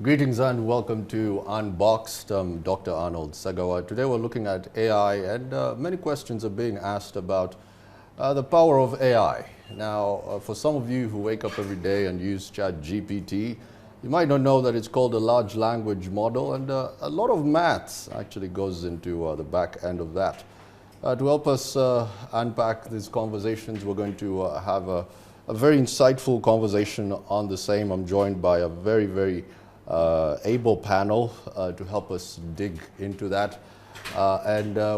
Greetings and welcome to Unboxed. I'm Dr. Arnold Sagawa. Today we're looking at AI and many questions are being asked about the power of AI. Now, for some of you who wake up every day and use ChatGPT, you might not know that it's called a large language model, and a lot of maths actually goes into the back end of that. To help us unpack these conversations, we're going to have a very insightful conversation on the same. I'm joined by a very able panel to help us dig into that.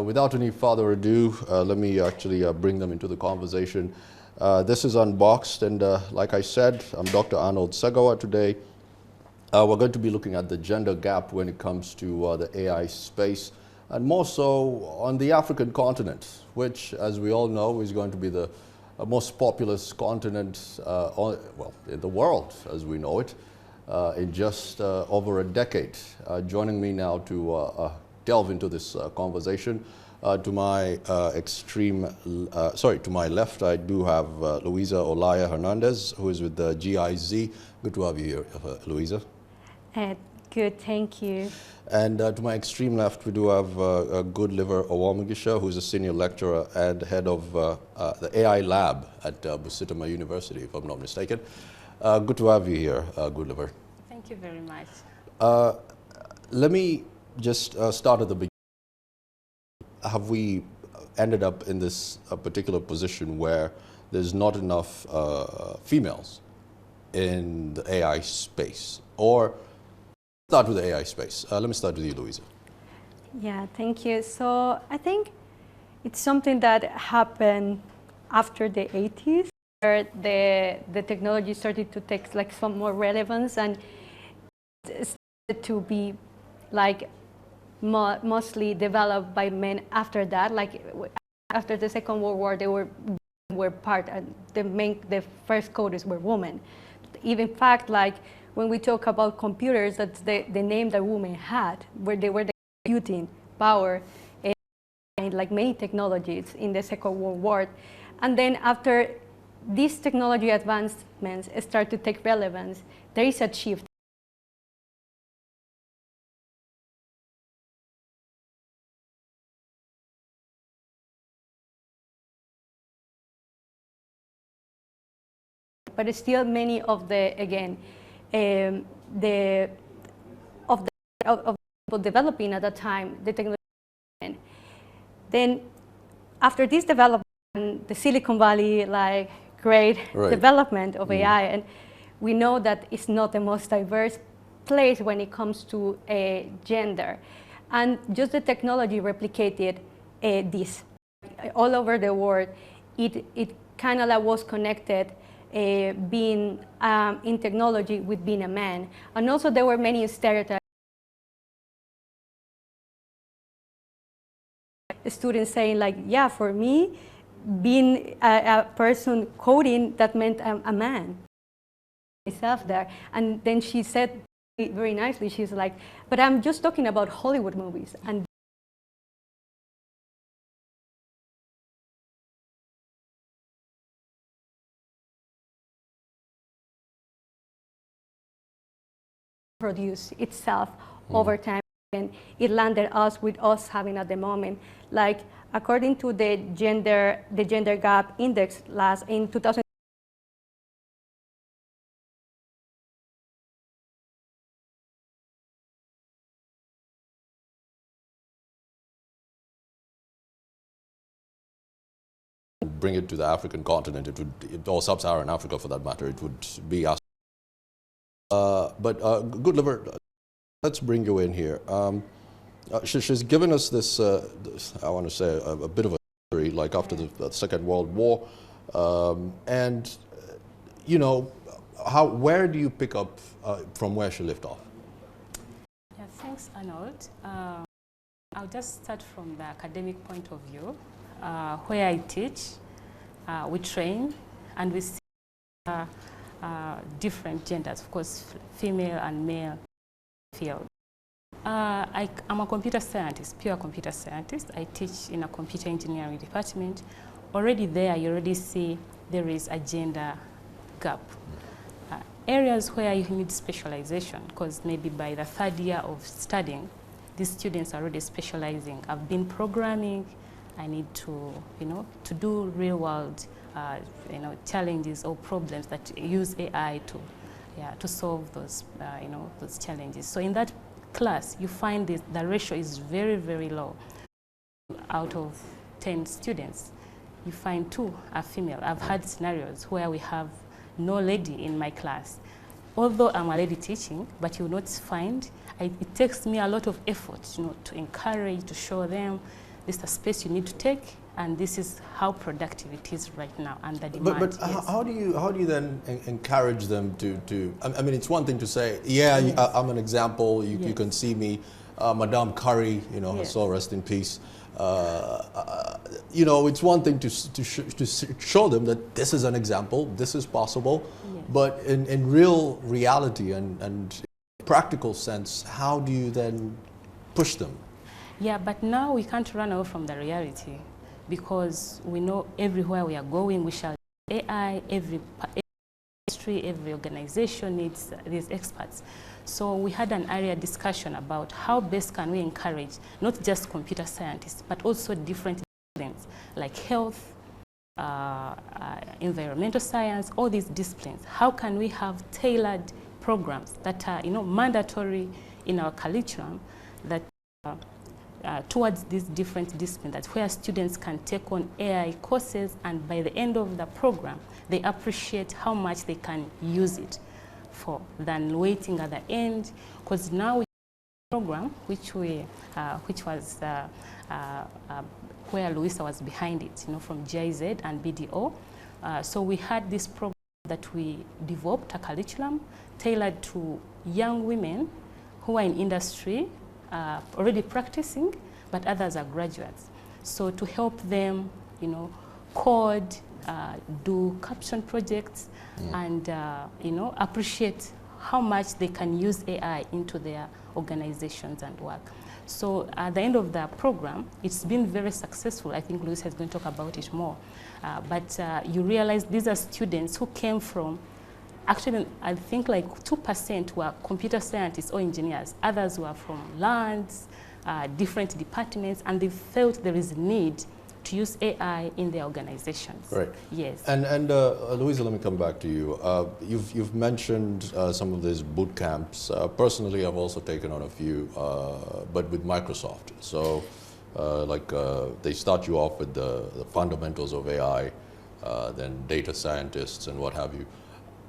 Without any further ado, let me actually bring them into the conversation. This is Unboxed, and like I said, I'm Dr. Arnold Sagawa today. We're going to be looking at the gender gap when it comes to the AI space, and more so on the African continent, which, as we all know, is going to be the most populous continent in the world as we know it, in just over a decade. Joining me now to delve into this conversation, to my to my left, I do have Luisa Olaya Hernandez, who is with the GIZ. Good to have you here, Luisa. Good, thank you. And to my extreme left, we do have Goodliver Owomugisha, who is a senior lecturer and head of the AI lab at Busitama University, if I'm not mistaken. Good to have you here, Goodliver. Thank you very much. Let me just start at the beginning. Have we ended up in this particular position where there's not enough females in the AI space? Or start with the AI space. Let me start with you, Luisa. Yeah, thank you. So I think it's something that happened after the 80s, where the technology started to take like some more relevance, and it started to be like mostly developed by men after that. Like after the Second World War, they were part, and the first coders were women. Even in fact, like when we talk about computers, that's the name that women had, where they were the computing power and like many technologies in the Second World War. And then after these technology advancements start to take relevance, there is a shift. But still many of the, again, of people developing at that time the technology. Then after this development, the Silicon Valley, like great development of AI, and we know that it's not the most diverse place when it comes to gender. And just the technology replicated this. All over the world, it kind of like was connected being in technology with being a man. And also there were many stereotypes. Students saying like, yeah, for me, being a person coding, that meant a man. Myself there. And then she said very nicely, she's like, but I'm just talking about Hollywood movies. And produce itself over time, and it landed us with us having at the moment, like according to the gender gap index in 2000. Bring it to the African continent, or sub-Saharan Africa for that matter, it would be us. Goodliver, let's bring you in here. She's given us this, I want to say, a bit of a history, like after the Second World War. You know, where do you pick up from where she left off? Yeah, thanks, Arnold. I'll just start from the academic point of view. Where I teach, we train, and we see different genders, of course, female and male field. I'm a computer scientist, pure computer scientist. I teach in a computer engineering department. Already there, you already see there is a gender gap. areas where you need specialization, because maybe by the third year of studying, these students are already specializing. I've been programming, I need to, to do real world, challenges or problems that use AI to solve those, those challenges. So in that class, you find the ratio is very, very low. Out of 10 students, you find 2 are female. I've had scenarios where we have no lady in my class. Although I'm a lady teaching, but you will not find, it takes me a lot of effort, to encourage, to show them this is a space you need to take, and this is how productive it is right now, and the demand. But yes. how do you then encourage them to? I mean, it's one thing to say, yeah, yes. I'm an example. You, yes. You can see me, Madame Curry. Yes. Her soul rest in peace. It's one thing to show them that this is an example, this is possible, yes. But in real reality and practical sense, how do you then push them? Yeah, but now we can't run away from the reality, because we know everywhere we are going, we shall AI, every industry, every organization needs these experts. So we had an area discussion about how best can we encourage not just computer scientists, but also different disciplines like health, environmental science, all these disciplines. How can we have tailored programs that are mandatory in our curriculum that towards these different disciplines, that's where students can take on AI courses, and by the end of the program, they appreciate how much they can use it for than waiting at the end. Because now we have a program which was where Louisa was behind it, from GIZ and BDO. So we had this program that we developed a curriculum tailored to young women who are in industry, already practicing, but others are graduates. So to help them, code, do caption projects, and appreciate how much they can use AI into their organizations and work. So at the end of the program, it's been very successful. I think Luis is going to talk about it more. But you realize these are students who came from, actually, I think like 2% were computer scientists or engineers. Others were from lands, different departments, and they felt there is a need to use AI in their organizations. Right. Yes. And Louisa, let me come back to you. You've mentioned some of these boot camps. Personally, I've also taken on a few, but with Microsoft. So, they start you off with the fundamentals of AI, then data scientists and what have you.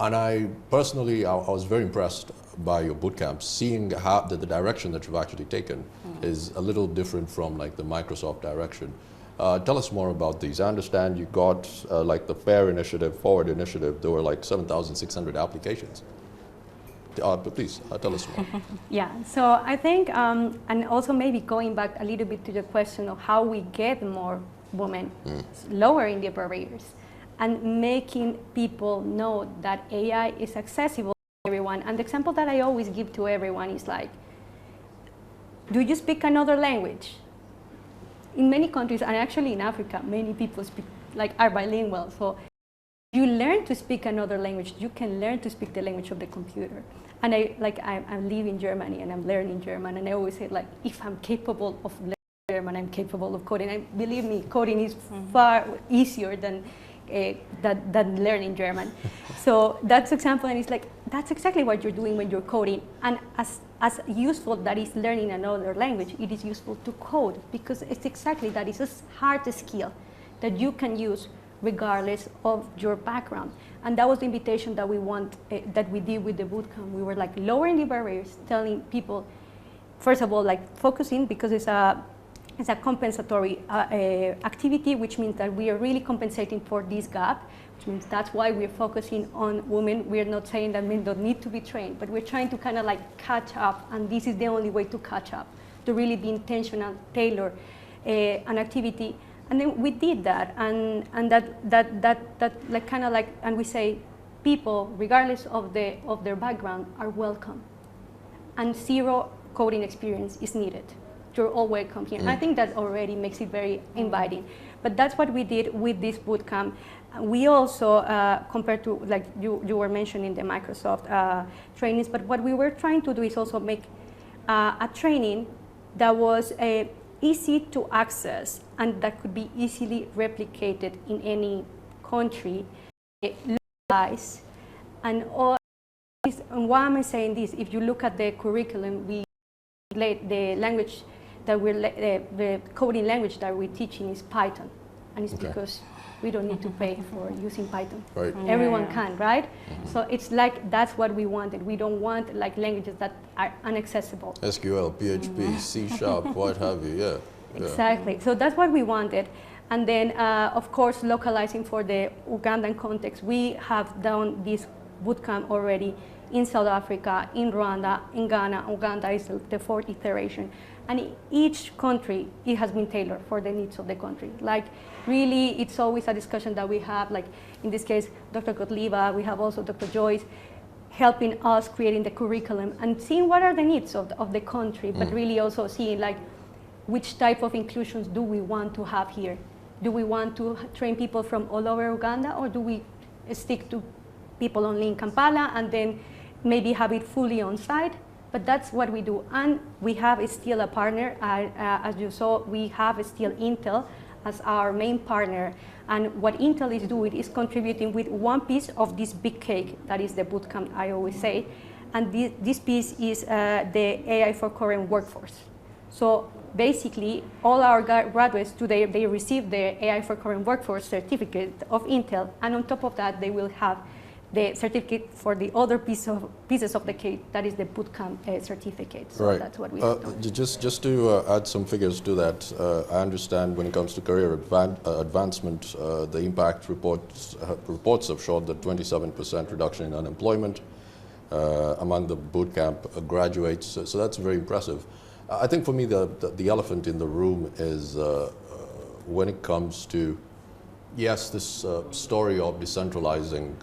And I personally, I was very impressed by your boot camps, seeing how the direction that you've actually taken is a little different from like the Microsoft direction. Tell us more about these. I understand you got like the FAIR initiative, Forward initiative, there were like 7,600 applications. But please, tell us more. Yeah, so I think, and also maybe going back a little bit to the question of how we get more women, lowering the barriers, and making people know that AI is accessible to everyone. And the example that I always give to everyone is like, do you speak another language? In many countries, and actually in Africa, many people are bilingual. So you learn to speak another language, you can learn to speak the language of the computer. And I live in Germany and I'm learning German, and I always say, like, if I'm capable of learning German, I'm capable of coding. And believe me, coding is far easier than learning German. So that's example, and it's like, that's exactly what you're doing when you're coding. And as useful that is learning another language, it is useful to code, because it's exactly that. It's a hard skill that you can use regardless of your background. And that was the invitation that we that we did with the bootcamp. We were like lowering the barriers, telling people, first of all, like focusing, because it's a compensatory activity, which means that we are really compensating for this gap, which means that's why we're focusing on women. We're not saying that men don't need to be trained, but we're trying to kind of like catch up, and this is the only way to catch up, to really be intentional, tailor an activity. And then we did that, and that like kind of like, and we say people, regardless of their background, are welcome, and zero coding experience is needed. You're all welcome here. I think that already makes it very inviting. But that's what we did with this bootcamp. We also, compared to, like you were mentioning the Microsoft trainings, but what we were trying to do is also make a training that was easy to access and that could be easily replicated in any country, localized, and all. And why am I saying this? If you look at the curriculum, the language that the coding language that we're teaching is Python, and it's because we don't need to pay for using Python. Right. Everyone can, right? So it's like that's what we wanted. We don't want like languages that are inaccessible. SQL, PHP, C#, what have you, yeah. Exactly. So that's what we wanted. And then, of course, localizing for the Ugandan context. We have done this bootcamp already in South Africa, in Rwanda, in Ghana. Uganda is the fourth iteration. And in each country, it has been tailored for the needs of the country. Like, really, it's always a discussion that we have, like, in this case, Dr. Kotliba, we have also Dr. Joyce, helping us creating the curriculum and seeing what are the needs of the country, but really also seeing, like, which type of inclusions do we want to have here? Do we want to train people from all over Uganda, or do we stick to people only in Kampala and then maybe have it fully on site? But that's what we do. And we have still a partner. As you saw, we have still Intel as our main partner. And what Intel is doing is contributing with one piece of this big cake, that is the bootcamp, I always say. And this piece is the AI for current workforce. So basically, all our graduates today, they receive the AI for current workforce certificate of Intel. And on top of that, they will have the certificate for the other pieces of the cake, that is the bootcamp certificate. So that's what we have done. Just to add some figures to that, I understand when it comes to career advancement, the impact reports have showed that 27% reduction in unemployment among the bootcamp graduates. So that's very impressive. I think for me the elephant in the room is when it comes to, yes, this story of decentralizing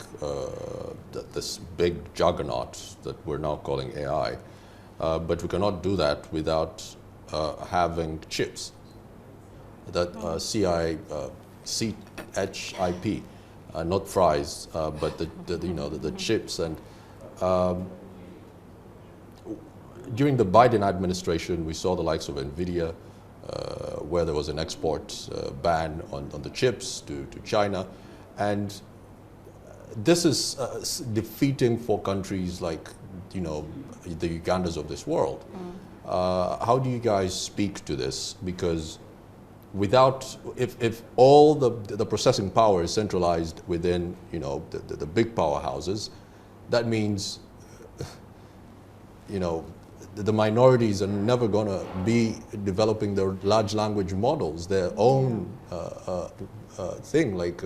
this big juggernaut that we're now calling AI, but we cannot do that without having chips. That CHIP, not fries, but the chips. And during the Biden administration, we saw the likes of NVIDIA, where there was an export ban on the chips to China. And this is defeating for countries like, the Ugandas of this world. How do you guys speak to this? Because if all the processing power is centralized within, the big powerhouses, that means, the minorities are never going to be developing their large language models, their own thing, like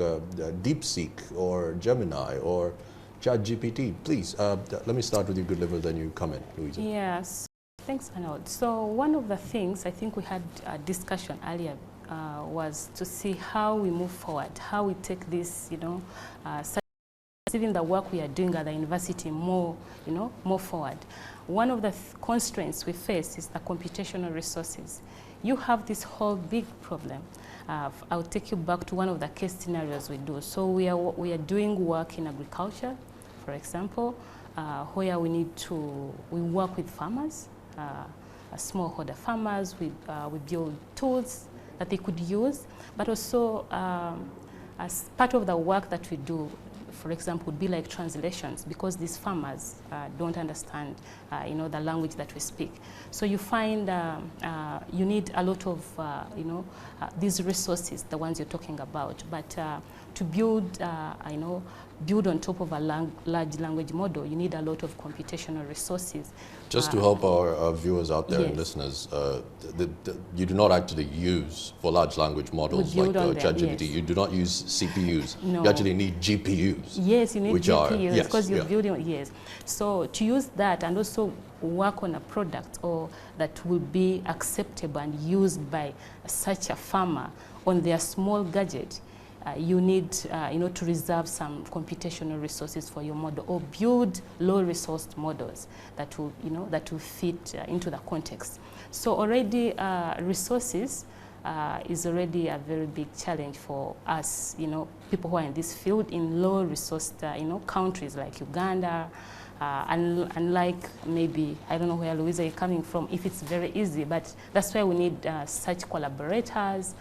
DeepSeek or Gemini or ChatGPT. Please, let me start with you, Good Liver, then you come in, Louisa. Yes, thanks, Arnold. So one of the things I think we had a discussion earlier was to see how we move forward, how we take this, even the work we are doing at the university more forward. One of the constraints we face is the computational resources. You have this whole big problem. I'll take you back to one of the case scenarios we do. So we are doing work in agriculture, for example, where we work with farmers, smallholder farmers. We build tools that they could use, but also as part of the work that we do, for example, would be like translations, because these farmers don't understand, the language that we speak. So you find you need a lot of, these resources, the ones you're talking about. But to build, build on top of a large language model, you need a lot of computational resources. Just to help our viewers out there and listeners, you do not actually use, for large language models like ChatGPT, you do not use CPUs. No. You actually need GPUs. Yes, you need GPUs because you're building, So to use that and also work on a product that will be acceptable and used by such a farmer on their small gadget, you need to reserve some computational resources for your model, or build low-resourced models that will fit into the context. So already resources is already a very big challenge for us, people who are in this field in low resource, countries like Uganda, unlike maybe, I don't know where Louisa is coming from, if it's very easy, but that's why we need such collaborators.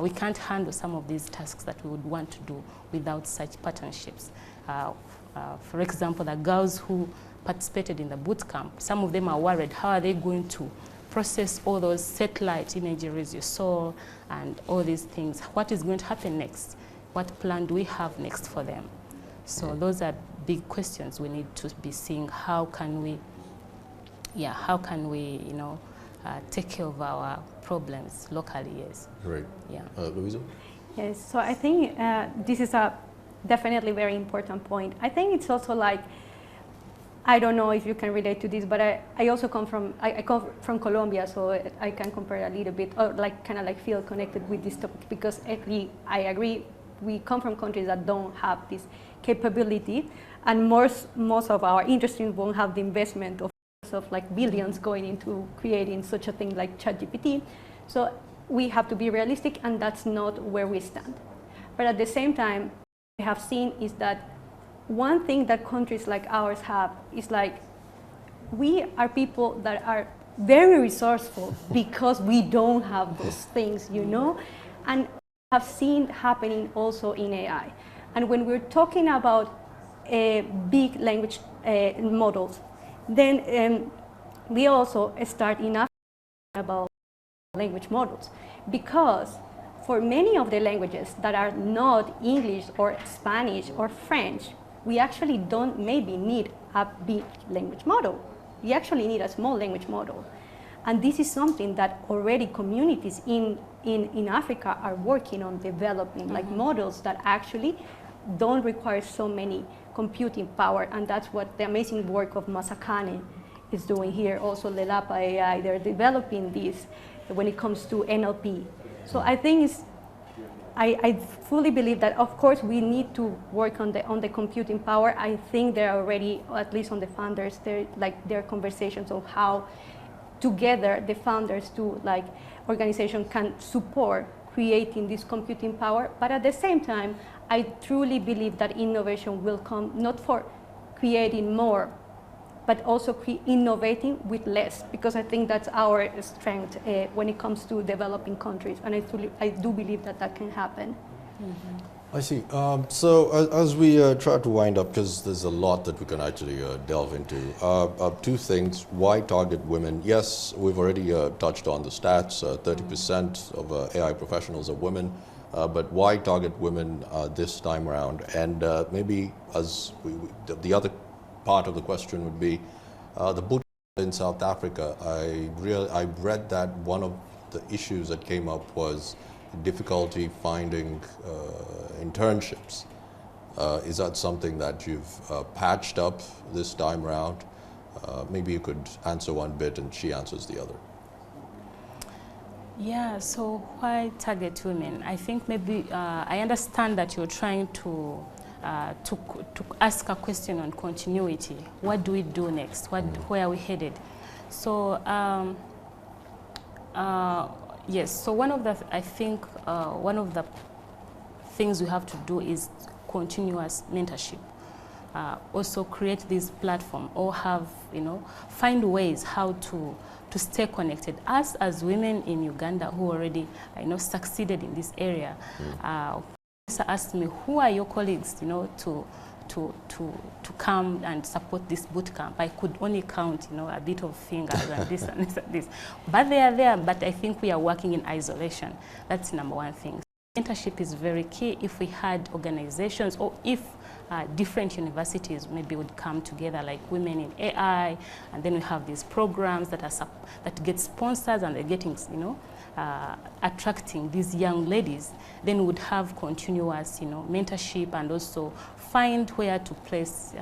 We can't handle some of these tasks that we would want to do without such partnerships. For example, the girls who participated in the boot camp, some of them are worried, how are they going to process all those satellite imageries you saw and all these things? What is going to happen next? What plan do we have next for them? So those are big questions we need to be seeing. How can we, take care of our problems locally? Yes. Great. Yeah. Louisa? Yes. So I think this is a definitely very important point. I think it's also like, I don't know if you can relate to this, but I also come from Colombia, so I can compare a little bit, or kind of feel connected with this topic, because actually I agree, we come from countries that don't have this capability, and most of our industries won't have the investment of billions going into creating such a thing like ChatGPT. So we have to be realistic, and that's not where we stand. But at the same time, what we have seen is that one thing that countries like ours have is we are people that are very resourceful because we don't have those things, and have seen happening also in AI. And when we're talking about big language models, then we also start enough about language models, because for many of the languages that are not English or Spanish or French, we actually don't maybe need a big language model. We actually need a small language model. And this is something that already communities in Africa are working on developing, models that actually don't require so many computing power. And that's what the amazing work of Masakane is doing here. Also Lelapa AI, they're developing this when it comes to NLP. So I think I fully believe that, of course, we need to work on the computing power. I think there are already, at least on the founders, there are conversations of how together the founders to organization can support creating this computing power. But at the same time, I truly believe that innovation will come not for creating more, but also innovating with less, because I think that's our strength when it comes to developing countries, and I do believe that can happen. Mm-hmm. I see. So as we try to wind up, because there's a lot that we can actually delve into, two things. Why target women? Yes, we've already touched on the stats. 30% of AI professionals are women. But why target women this time around? And maybe as the other part of the question would be the boot in South Africa. I read that one of the issues that came up was difficulty finding internships. Is that something that you've patched up this time around? Maybe you could answer one bit and she answers the other. Yeah, so why target women? I think maybe I understand that you're trying to ask a question on continuity. What do we do next? Where are we headed? So yes, so one of the things we have to do is continuous mentorship. Also create this platform, or find ways how to stay connected. Us as women in Uganda who already succeeded in this area, asked me, who are your colleagues, to come and support this boot camp? I could only count, a bit of fingers and this and this and this. But they are there, but I think we are working in isolation. That's number one thing. Mentorship is very key. If we had organizations, or if different universities maybe would come together, like Women in AI, and then we have these programs that get sponsors, and they're getting, attracting these young ladies, then we would have continuous, mentorship, and also find where to place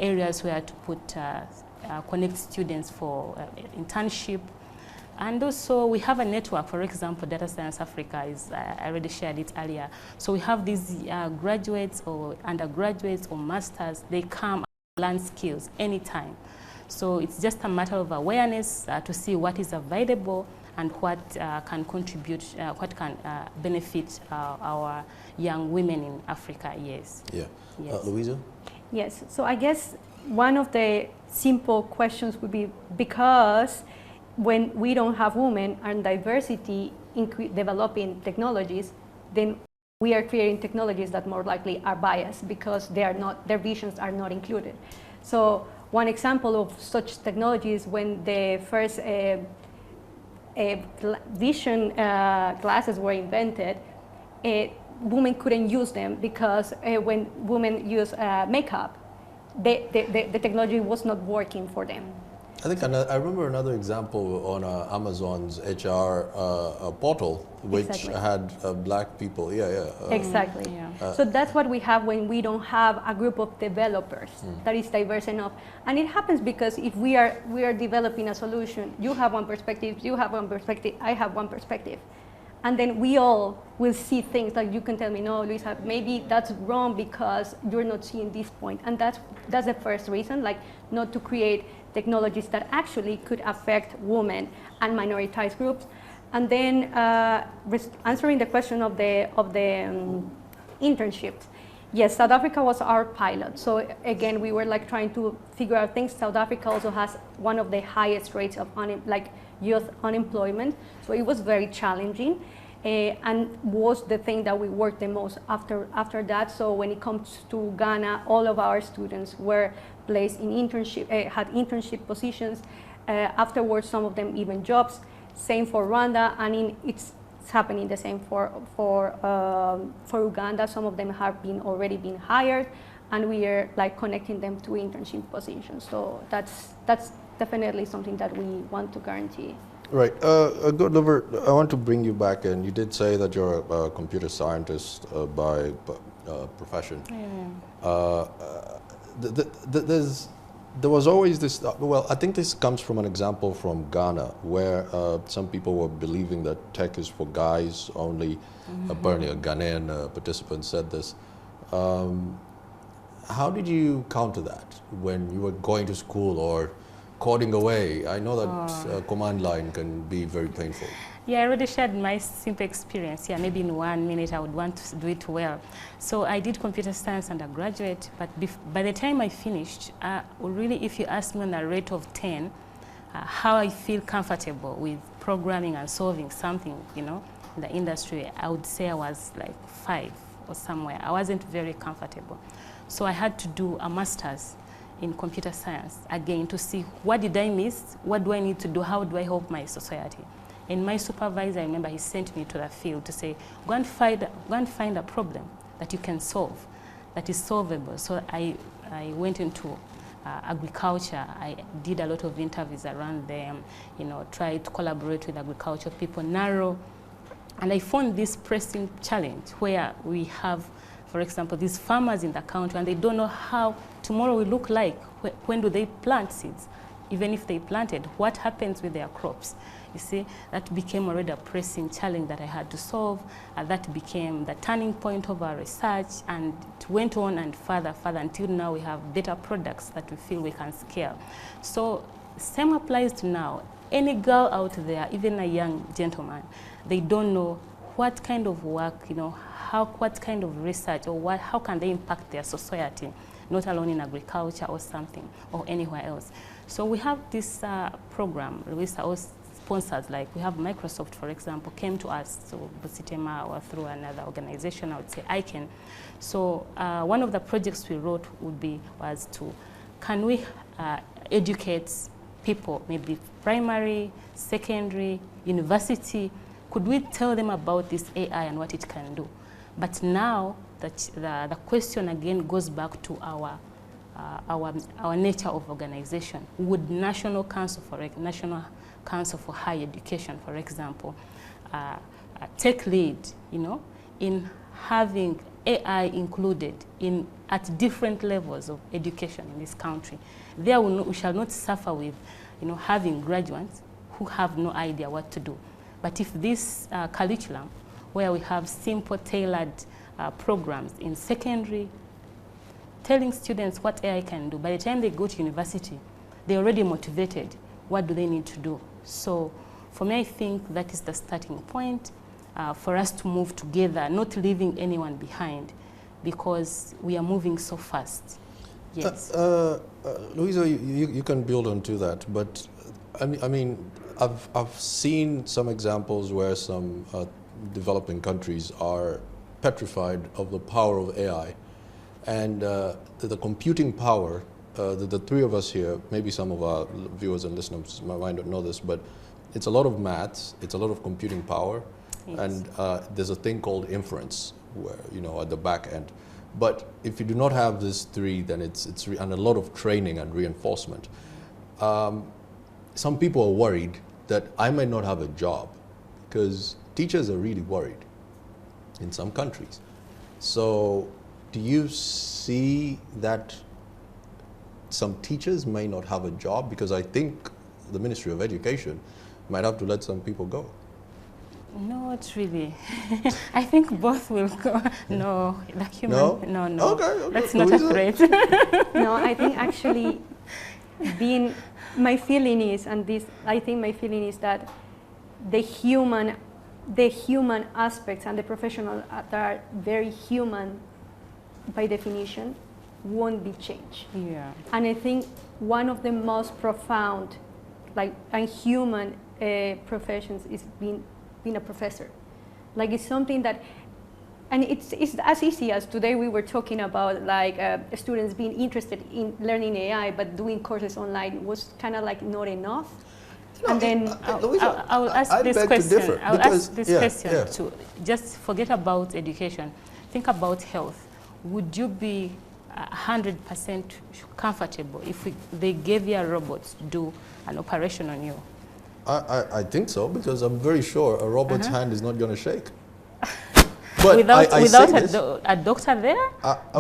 areas where to put connect students for internship. And also we have a network. For example, Data Science Africa is, I already shared it earlier. So we have these graduates or undergraduates or masters, they come and learn skills anytime. So it's just a matter of awareness to see what is available, and what can contribute, what can benefit our young women in Africa. Yes. Yeah. Yes. Louisa? Yes, so I guess one of the simple questions would be, because when we don't have women and diversity in developing technologies, then we are creating technologies that more likely are biased because they are not, their visions are not included. So one example of such technologies, when the first vision glasses were invented, women couldn't use them because when women use makeup, the technology was not working for them. I think I remember another example on Amazon's HR portal, which Exactly. had black people. Exactly. Yeah. So that's what we have when we don't have a group of developers that is diverse enough. And it happens because if we are developing a solution, you have one perspective, you have one perspective, I have one perspective. And then we all will see things like, you can tell me, no, Luisa, maybe that's wrong because you're not seeing this point. And that's the first reason, like not to create technologies that actually could affect women and minoritized groups. And then answering the question of the internships. Yes, South Africa was our pilot. So again, we were like trying to figure out things. South Africa also has one of the highest rates of youth unemployment. So it was very challenging. And was the thing that we worked the most after that. So when it comes to Ghana, all of our students were placed in internship, had internship positions. Afterwards, some of them even jobs. Same for Rwanda, and it's happening the same for Uganda. Some of them have already been hired, and we are like connecting them to internship positions. So that's definitely something that we want to guarantee. Right. Godlover, I want to bring you back, and you did say that you're a computer scientist by profession. There was always this, well, I think this comes from an example from Ghana, where some people were believing that tech is for guys only. Apparently a Ghanaian participant said this. How did you counter that when you were going to school or coding away? I know that command line can be very painful. Yeah, I already shared my simple experience. Yeah, maybe in 1 minute I would want to do it well. So I did computer science undergraduate, but by the time I finished, really, if you ask me on a rate of 10, how I feel comfortable with programming and solving something, in the industry, I would say I was like 5 or somewhere. I wasn't very comfortable. So I had to do a master's in computer science again to see what did I miss, what do I need to do, how do I help my society. And my supervisor, I remember he sent me to the field to say, go and find a problem that you can solve, that is solvable. So I went into agriculture. I did a lot of interviews around them, tried to collaborate with agriculture people, narrow. And I found this pressing challenge where we have, for example, these farmers in the country, and they don't know how tomorrow will look like. When do they plant seeds? Even if they planted, what happens with their crops? You see, that became already a pressing challenge that I had to solve. That became the turning point of our research, and it went on and further until now we have data products that we feel we can scale. So same applies to now. Any girl out there, even a young gentleman, they don't know what kind of work, what kind of research, or how can they impact their society, not alone in agriculture or something, or anywhere else. So we have this program, Luisa, or sponsors, like we have Microsoft, for example, came to us, so Busitema or through another organization, I would say ICANN. So one of the projects we wrote was can we educate people, maybe primary, secondary, university, could we tell them about this AI and what it can do? But now the question again goes back to our nature of organization. Would National Council for Higher Education, for example, take lead, in having AI included at different levels of education in this country? There we shall not suffer with, having graduates who have no idea what to do. But if this curriculum, where we have simple tailored programs in secondary, telling students what AI can do, by the time they go to university, they're already motivated. What do they need to do? So For me, I think that is the starting point for us to move together, not leaving anyone behind, because we are moving so fast. Yes. Louisa, you can build onto that, but I mean, I've seen some examples where some developing countries are petrified of the power of AI, and the computing power. The three of us here, maybe some of our viewers and listeners might not know this, but it's a lot of maths, it's a lot of computing power, yes. And there's a thing called inference, where at the back end. But if you do not have these three, then and a lot of training and reinforcement. Some people are worried that I might not have a job, because teachers are really worried in some countries. So do you see that some teachers may not have a job? Because I think the Ministry of Education might have to let some people go. No, it's really. I think both will go. No, the human. No? No. Okay. That's not a threat. No, I think actually my feeling is, I think my feeling is that the human aspects and the professional that are very human by definition won't be changed. Yeah. And I think one of the most profound, and human professions is being a professor. It's something that, and it's as easy as today we were talking about students being interested in learning AI, but doing courses online was kind of not enough. And then I will ask this question. I will ask this question to just forget about education. Think about health. Would you be 100% comfortable if they gave you a robot to do an operation on you? I think so, because I'm very sure a robot's hand is not going to shake. But without a doctor there?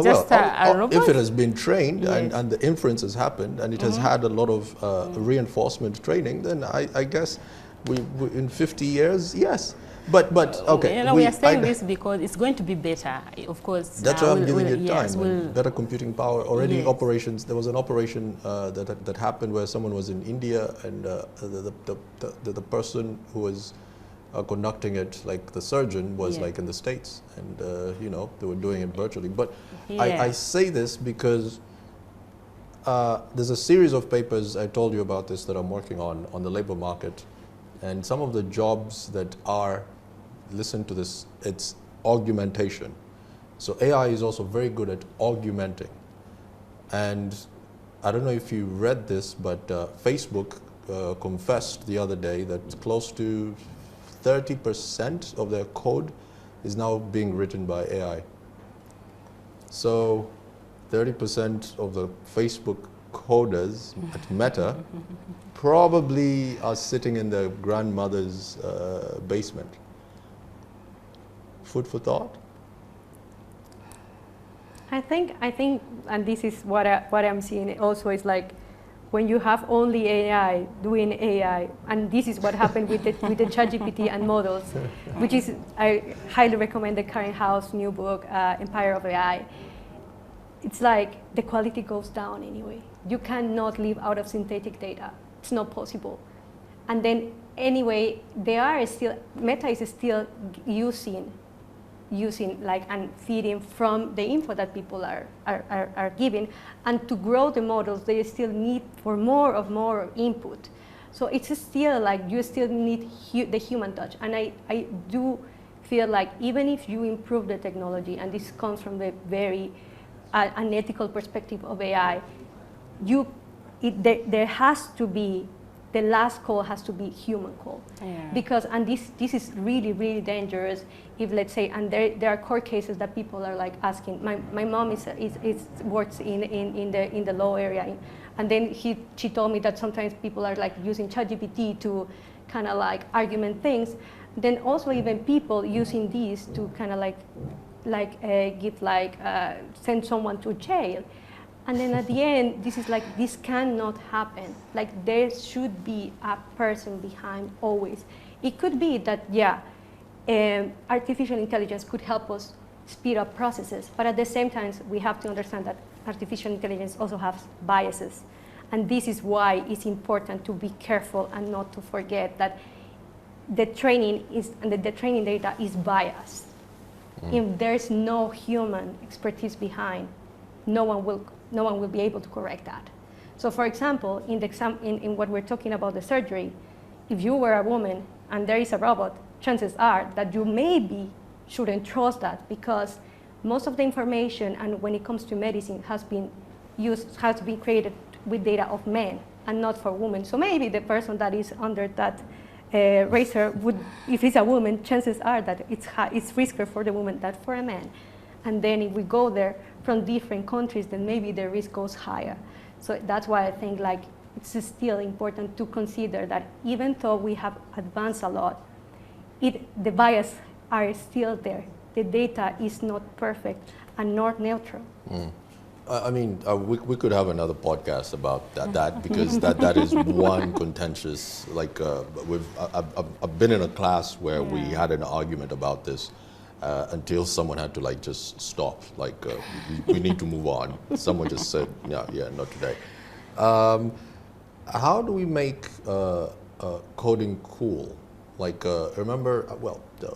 Just a robot? If it has been trained, yes. and the inference has happened and it has had a lot of reinforcement training, then I guess we in 50 years, yes. But okay. We are saying this because it's going to be better, of course. That's why I'm giving it time. Yes, better computing power. Already yes. Operations. There was an operation that happened where someone was in India, and the person who was conducting it, the surgeon, was in the States, and they were doing it virtually. But I say this because there's a series of papers, I told you about this, that I'm working on the labor market, and some of the jobs that are, listen to this, it's augmentation. So AI is also very good at augmenting. And I don't know if you read this, but Facebook confessed the other day that close to 30% of their code is now being written by AI. So 30% of the Facebook coders at Meta probably are sitting in their grandmother's basement. Food for thought? I think, and this is what I'm seeing also, is when you have only AI doing AI, and this is what happened with the ChatGPT and models, which is, I highly recommend the Karen Howe's new book, Empire of AI. It's the quality goes down anyway. You cannot live out of synthetic data. It's not possible. And then anyway, Meta is still using and feeding from the info that people are giving, and to grow the models, they still need for more input. So it's still you still need the human touch. And I do feel even if you improve the technology, and this comes from the very unethical perspective of AI, there has to be, the last call has to be human call. Yeah. Because, and this is really, really dangerous if, let's say, and there are court cases that people are asking. My mom works in the law area, and then she told me that sometimes people are using ChatGPT to kind of argument things. Then also even people using these to kind of send someone to jail. And then at the end, this is this cannot happen. There should be a person behind always. It could be that, artificial intelligence could help us speed up processes, but at the same time, we have to understand that artificial intelligence also has biases. And this is why it's important to be careful and not to forget that the training is, and the training data is biased. If there's no human expertise behind, no one will be able to correct that. So for example, in what we're talking about the surgery, if you were a woman and there is a robot, chances are that you maybe shouldn't trust that, because most of the information, and when it comes to medicine, has been created with data of men and not for women. So maybe the person that is under that razor would, if it's a woman, chances are that it's riskier for the woman than for a man. And then if we go there from different countries, then maybe the risk goes higher. So that's why I think like it's still important to consider that even though we have advanced a lot, the bias are still there. The data is not perfect and not neutral. I mean, we could have another podcast about that because that is one contentious, like, I've been in a class where we had an argument about this until someone had to like just stop, like, we need to move on. Someone just said, yeah, not today. How do we make coding cool? Like, remember,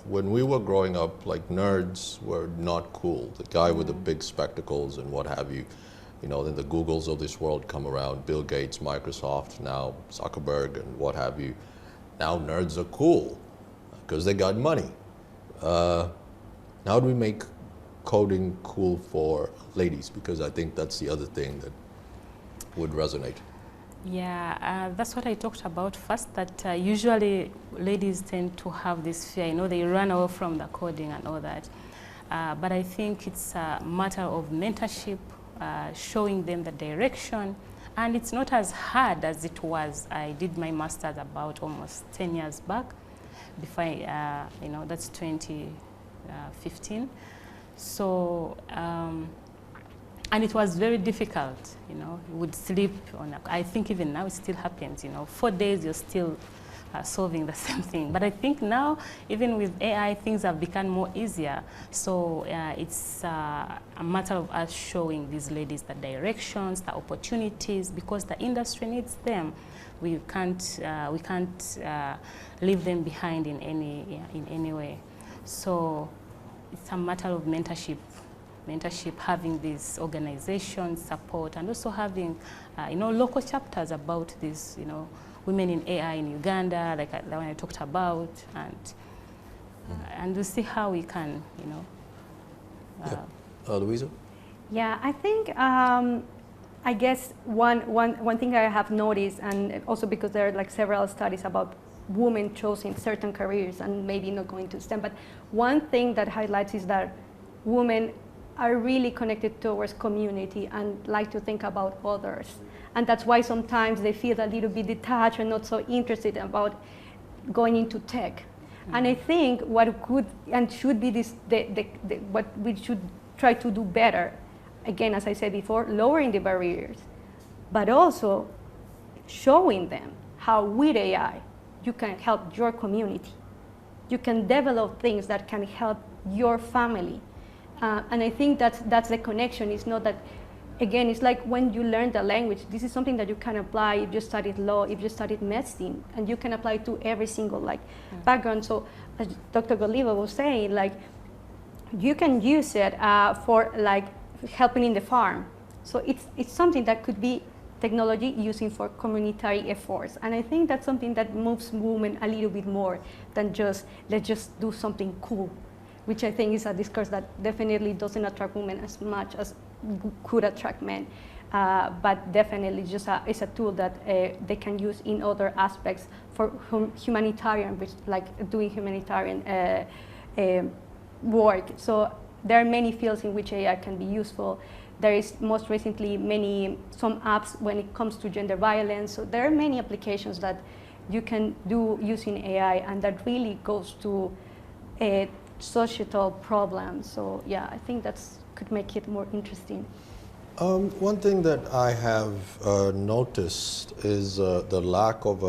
when we were growing up, like, nerds were not cool. The guy with the big spectacles and what have you. You know, then the Googles of this world come around, Bill Gates, Microsoft, now Zuckerberg and what have you. Now nerds are cool because they got money. How do we make coding cool for ladies? Because I think that's the other thing that would resonate. Yeah, that's what I talked about first, that usually ladies tend to have this fear, you know, they run away from the coding and all that. But I think it's a matter of mentorship, showing them the direction, and it's not as hard as it was. I did my master's about almost 10 years back, before, you know, that's 2015. So, and it was very difficult, you know. You would sleep on, I think even now it still happens, you know. 4 days you're still solving the same thing. But I think now, even with AI, things have become more easier. So it's a matter of us showing these ladies the directions, the opportunities, because the industry needs them. We can't leave them behind in any way. So it's a matter of mentorship, having these organizations support, and also having, you know, local chapters about this, you know, women in AI in Uganda, like the one I talked about, and we'll see how we can, you know. Louisa? Yeah, I think, I guess one thing I have noticed, and also because there are like several studies about women choosing certain careers and maybe not going to STEM, but one thing that highlights is that women are really connected towards community and like to think about others. And that's why sometimes they feel a little bit detached and not so interested about going into tech. And I think what could and should be this, what we should try to do better, again, as I said before, lowering the barriers, but also showing them how with AI you can help your community. You can develop things that can help your family. And I think that's the connection. It's not that, again, it's like when you learn the language, this is something that you can apply if you studied law, if you studied medicine, and you can apply to every single background. So as Dr. Goliva was saying, like, you can use it for like helping in the farm. So it's something that could be technology using for communitary efforts. And I think that's something that moves women a little bit more than just, let's just do something cool, which I think is a discourse that definitely doesn't attract women as much as could attract men. But definitely just it's a tool that they can use in other aspects for humanitarian, like doing humanitarian work. So there are many fields in which AI can be useful. There is most recently some apps when it comes to gender violence. So there are many applications that you can do using AI, and that really goes to societal problems. So yeah, I think that's could make it more interesting. One thing that I have noticed is the lack of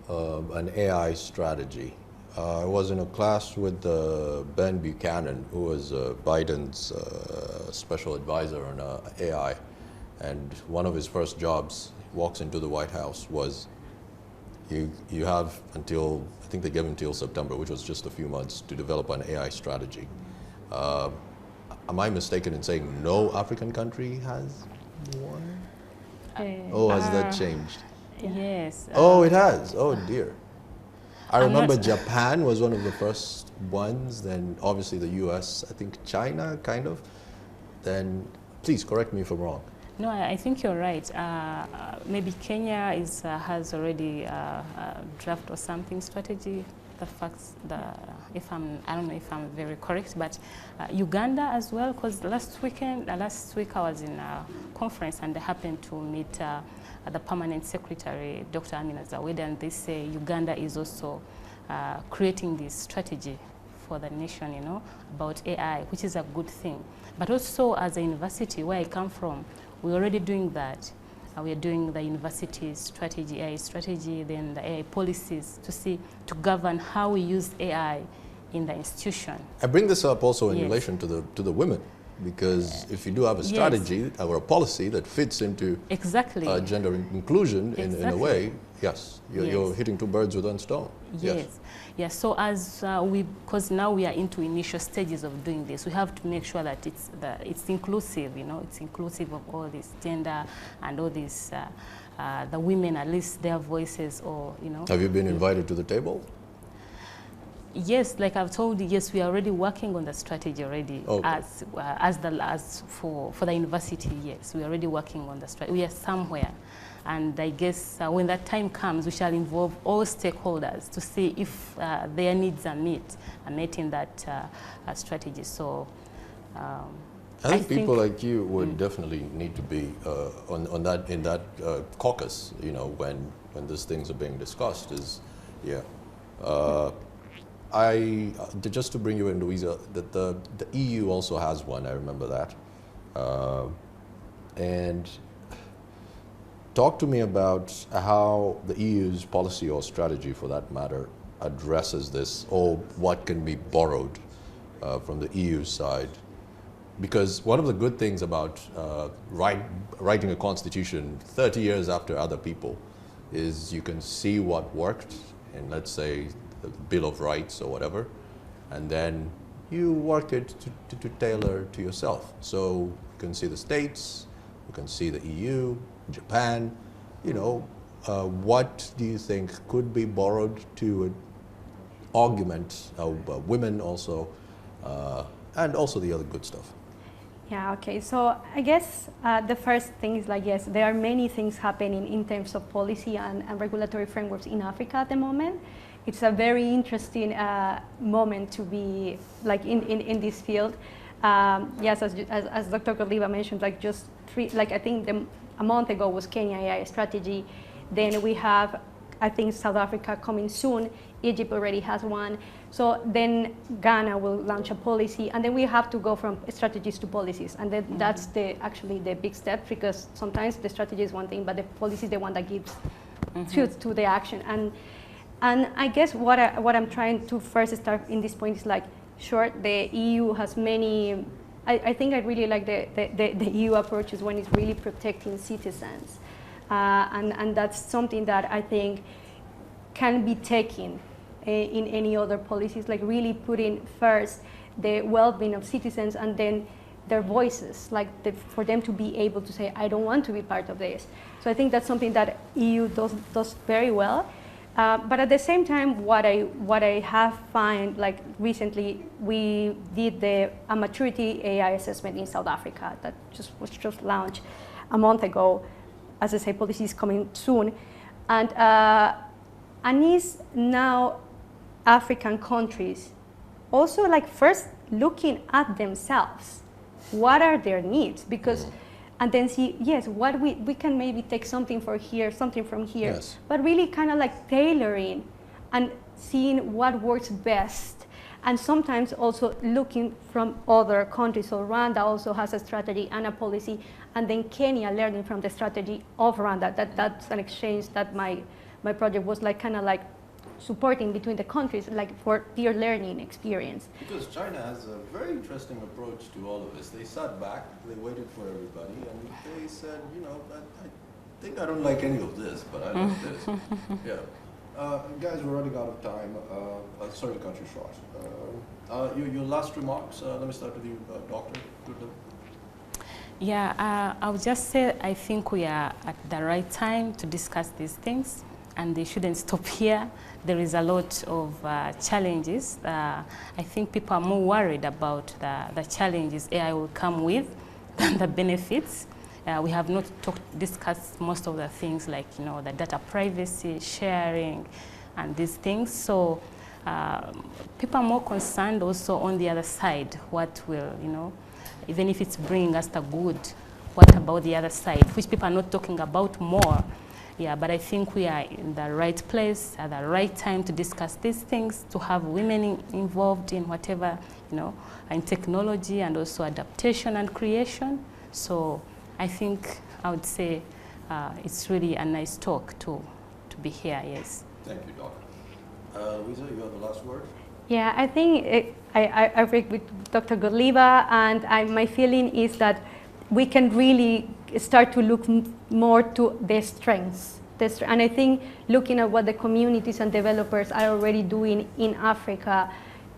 an AI strategy. I was in a class with Ben Buchanan, who was Biden's special advisor on AI, and one of his first jobs, he walks into the White House, was you have until, I think they gave until September, which was just a few months, to develop an AI strategy. Am I mistaken in saying no African country has one? Oh, has that changed? Yes. Oh, it has. Oh dear. I I'm remember not- Japan was one of the first ones, then obviously the US, I think China, kind of. Then, please correct me if I'm wrong. No, I think you're right. Maybe Kenya has already draft or something strategy. The facts, I don't know if I'm very correct, but Uganda as well. Because last week I was in a conference and I happened to meet the permanent secretary, Dr. Amina Zawedi, and they say Uganda is also creating this strategy for the nation, you know, about AI, which is a good thing. But also as a university where I come from, we're already doing that. We are doing the university strategy, AI strategy, then the AI policies to govern how we use AI in the institution. I bring this up also in Yes. relation to the women, because if you do have a strategy or a policy that fits into Exactly. Gender inclusion in a Exactly. way, yes, you're Yes. hitting two birds with one stone. Yes. Yes. So as because now we are into initial stages of doing this, we have to make sure that it's inclusive. You know, it's inclusive of all this gender and all this. The women, at least their voices, or you know. Have you been invited to the table? Yes, like I've told you, yes, we are already working on the strategy already. Okay. As for the university, yes, we are already working on the strategy. We are somewhere. And I guess when that time comes, we shall involve all stakeholders to see if their needs are met in that strategy. So I think people like you would definitely need to be in that caucus. You know, when these things are being discussed. Just to bring you in, Louisa, that the EU also has one. I remember that, and. Talk to me about how the EU's policy or strategy, for that matter, addresses this, or what can be borrowed from the EU side. Because one of the good things about writing a constitution 30 years after other people is you can see what worked in, let's say, the Bill of Rights or whatever, and then you work it to tailor to yourself. So you can see the states, you can see the EU, Japan, you know, what do you think could be borrowed to augment women also, and also the other good stuff? Yeah, okay. So I guess the first thing is like, yes, there are many things happening in terms of policy and regulatory frameworks in Africa at the moment. It's a very interesting moment to be like in this field. Yes, as Dr. Godliva mentioned, like just I think a month ago was Kenya AI strategy. Then we have, I think, South Africa coming soon. Egypt already has one. So then Ghana will launch a policy, and then we have to go from strategies to policies. And then that's actually the big step, because sometimes the strategy is one thing, but the policy is the one that gives truth to the action. And I guess what I'm trying to first start in this point is like, sure, the EU has many. I think I really like the EU approach is when it's really protecting citizens, and that's something that I think can be taken in any other policies, like really putting first the well-being of citizens and then their voices, like for them to be able to say, I don't want to be part of this. So I think that's something that EU does very well. But at the same time, what I have found, like recently, we did a maturity AI assessment in South Africa that was just launched a month ago. As I say, policy is coming soon, and is now African countries also like first looking at themselves, what are their needs, because. And then see, yes, what we can maybe take something from here, something from here, Yes. but really kind of like tailoring and seeing what works best. And sometimes also looking from other countries. So Rwanda also has a strategy and a policy, and then Kenya learning from the strategy of Rwanda. That's an exchange that my project was like kind of like supporting between the countries, like for peer learning experience. Because China has a very interesting approach to all of this. They sat back, they waited for everybody, and they said, you know, I think I don't like any of this, but I like this. Yeah. Guys, we're running out of time. Sorry to cut you short. Your last remarks, let me start with you, Doctor. Yeah, I would just say I think we are at the right time to discuss these things, and they shouldn't stop here. There is a lot of challenges. I think people are more worried about the challenges AI will come with than the benefits. We have not discussed most of the things like, you know, the data privacy, sharing, and these things. So people are more concerned also on the other side. What will, you know, even if it's bringing us the good, what about the other side, which people are not talking about more. Yeah, but I think we are in the right place at the right time to discuss these things, to have women involved in whatever, you know, in technology and also adaptation and creation. So I think I would say it's really a nice talk to be here, yes. Thank you, Doc. Louisa, you have the last word? Yeah, I think I agree with Dr. Godlieva, and my feeling is that we can really start to look more to their strengths. And I think looking at what the communities and developers are already doing in Africa,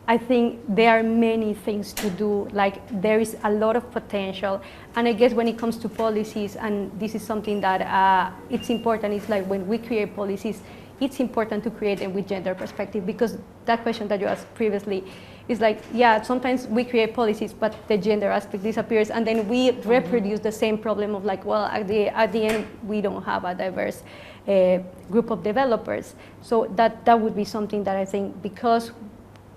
I think there are many things to do. Like, there is a lot of potential. And I guess when it comes to policies, and this is something that it's important, it's like when we create policies, it's important to create them with gender perspective, because that question that you asked previously is like, yeah, sometimes we create policies, but the gender aspect disappears, and then we reproduce the same problem of like, well, at the end, we don't have a diverse group of developers. So that would be something that I think, because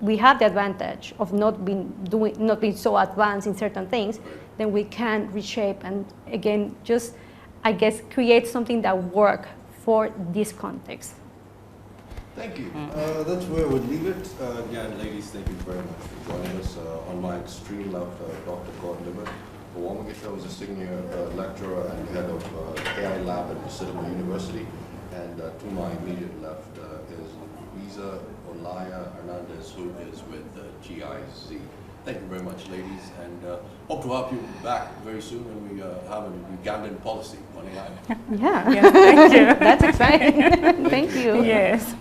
we have the advantage of not being so advanced in certain things, then we can reshape and again, just, I guess, create something that works for this context. Thank you. That's where we'll leave it. Again, ladies, thank you very much for joining us. On my extreme left, Dr. Gordon Libert. Wamagita was a senior lecturer and head of AI lab at Pacific University. And to my immediate left is Louisa Olaya Hernandez, who is with GIZ. Thank you very much, ladies, and hope to have you back very soon when we have a Ugandan policy on AI. Yeah, Yes, thank you. That's exciting. Thank you. Yes.